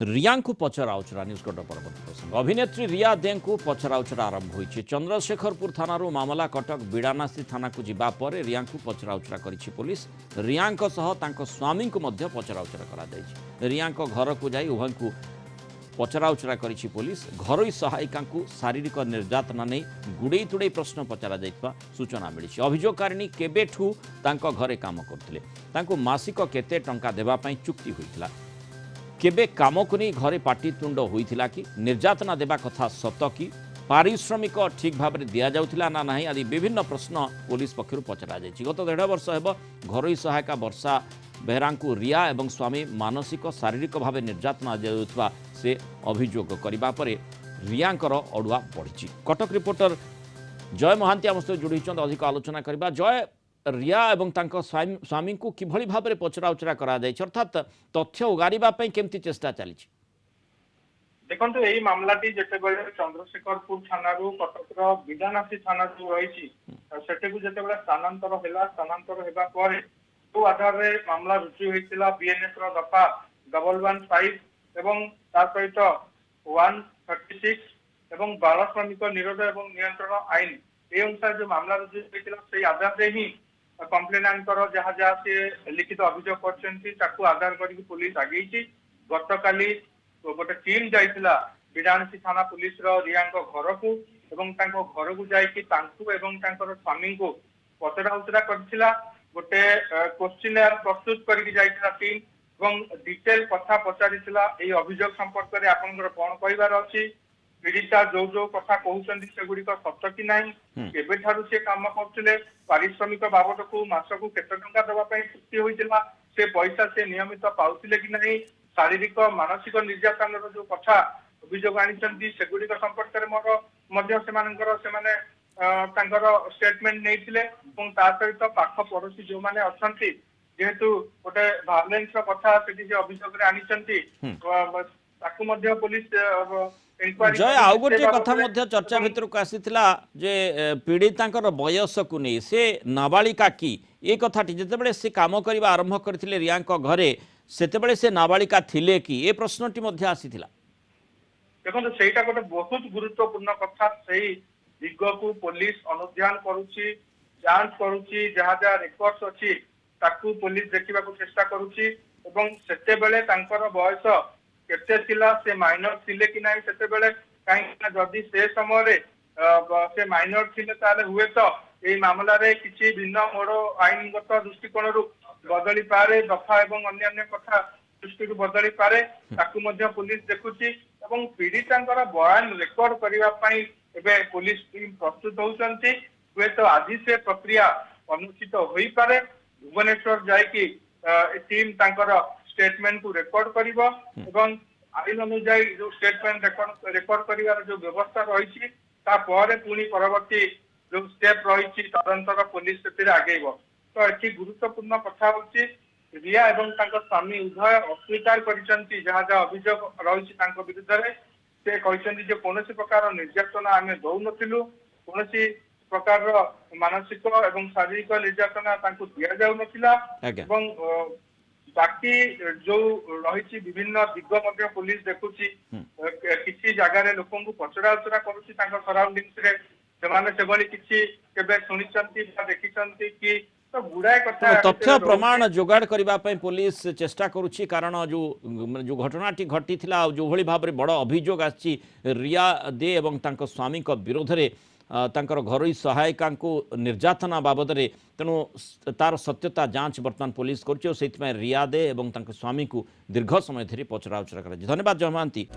रिया को पचराउचरा news code परवर्ती प्रसंग अभिनेत्री रिया दे को पचराउचरा आरंभ होइछि। चंद्रशेखरपुर थानारू मामला कटक बिड़ानासी थाना को जिबा परे रिया को पचराउचरा करिछि पुलिस। रिया सह तांको स्वामी को मध्य पचराउचरा करा दैछि। रिया घर को जाई उभय को पचराउचरा करिछि पुलिस। घरोई सहायिका को शारीरिक निर्यातना नहीं गुड़े तुड़े प्रश्न पचरा जाइतबा सूचना मिली। अभियोगकारिणी केबेठू तांको घरे काम करथिले, तांको मासिक केते टंका देबा पई चुक्ति होइतिला, केबे काम को नहीं घरे पाटितुंड होइथिला कि निर्यातना देबा कथा सत कि पारिश्रमिक ठीक भाव में दि जाउथिला ना नहीं आदि विभिन्न प्रश्न पुलिस पक्षरु पचरा जाइछि। गत 1.5 वर्ष हेब घरोई सहायिका वर्षा बेहरा को रिया एवं स्वामी मानसिक शारीरिक भाव निर्यातना दियाउथबा से अभियोग करबा परे रियांकर अड़ुआ बढ़ी। कटक रिपोर्टर जय महांती आम सहित जोड़ी अधिक आलोचना करबा। जय, रिया एवं तांको स्वामी को किभली भाव में पचराउचरा करा जाय, अर्थात तथ्य उगारिबा पई केमती चेष्टा चली? देखो यही मामलाटी जितेबाला चंद्रशेखरपुर थाना कटक बिड़ानासी थाना जो रही जितेबाला स्थानांतर है, स्थानांतर होगा पर जो आधार में मामला रुजु होता बीएनएस दफा 115 एवं सहित 136 एवं बाल श्रमिक निरोध एवं नियंत्रण आईन ए अनुसार जो मामला रुजु होता आधार से ही कंप्लेनांतर जहाँ जहाँ से लिखित अभियोग कर आधार कर पुलिस आगे गत काली गोटे टीम जाइला बिड़ानासी थाना पुलिस रिया घर को एवं घर को जाकि स्वामी को पचराउचरा करथिला। गोटे क्वेश्चनर प्रस्तुत करके जाइला टीम एवं डिटेल कथा पचारिथिला ए अभियोग संपर्क में आपनकर कोन कहबार अछि, पीड़िता जो जो कथा कहउछन्ती सेगुड़िक सत्य कि नाही, केबे ठारू से काम करथिले, पारिश्रमिक बाबद को मासकू केते टंका देबा पई चुक्ति होइतिला, से पैसा से नियमित पाउथिले कि नाही, शारीरिक मानसिक निर्यातन जो कथा अभियोग आनी सेगुड़िक संपर्क में स्टेटमेंट नहीं सहित पाख पड़ोशी जो मैंने अच्छा जेहेतु गोटे भायोलेंस कथा से अभियोग आनी पुलिस जय आउ गोटे कथा चर्चा भितर को आसीथिला जे पीड़िता बयस को नहीं से नाबालिका की ये कथाटी जितेबाला से काम करने आरंभ करथिले रिया घरे सेतेबेले से नाबालिका थिले कि ये प्रश्नटी मध्य आसीथिला। देखो सेटा गोटे बहुत गुरुत्वपूर्ण कथा से दिग को पुलिस अनुध्यान करुची, जांच करुची, जहाँ जहाँ रेकर्ड्स अच्छी ताकू पुलिस देखा चेष्टा करुची एवं सेतेबेले तांकर बयस केते थिला, से माइनर थिले कि नाही, सेतेबेले कहीं जदि से समय से माइनर थिले ताले हुए तो ये मामला रे किछि भिन्न मोर आईनगत दृष्टिकोण बदली पारे, दफा एवं अन्य कथा दृष्टि बदली पारे, ताकू मध्य पुलिस देखुची एवं पीड़िता बयान रेकर्ड करने एबे पुलिस टीम प्रस्तुत होउछन्ती। हुए तो आज से प्रक्रिया अनुष्ठित होई पारे, भुवनेश्वर जाइकी टीम तांकर स्टेटमेंट को रेकर्ड करिवो एवं आईन अनुसार जो स्टेटमेंट रेकर्ड करिवार जो व्यवस्था रही पुणी परवर्ती जो स्टेप रही तदंतर पुलिस से आगेब। तो ये गुरुत्वपूर्ण कथा होची रिया एवं स्वामी उभय अस्वीकार करिसंती जहाँ जहाँ अभियोग रही विरुद्ध में से कहते जे कौन प्रकार निर्यातना आम दौ नथिलु, कौन प्रकार मानसिक एवं शारीरिक निर्यातना दि जाऊ नथिला एवं बाकी जो रही विभिन्न दिग मध्य पुलिस देखुची किसी जगह लोक पचराउचरा करुची सराउंडिंग्स रे सेमाने सेभली किछि केबे सुनिचंती देखिचंती कि तो गुड़ाए कथा तथ्य प्रमाण जोगाड़ करने पुलिस चेष्टा करुच्ची। कारण जो घटनाटी घटी जो भली भाव में बड़ अभियोग आछि रिया दे एवं तांको स्वामी विरोध में तांकर घरोई सहायिका को निर्यातना बाबद में तेणु तार सत्यता जांच बर्तमान पुलिस करुच्ची। रिया दे एवं तांको स्वामी को दीर्घ समय धरी पचराउचरा कर। धन्यवाद जय महांती।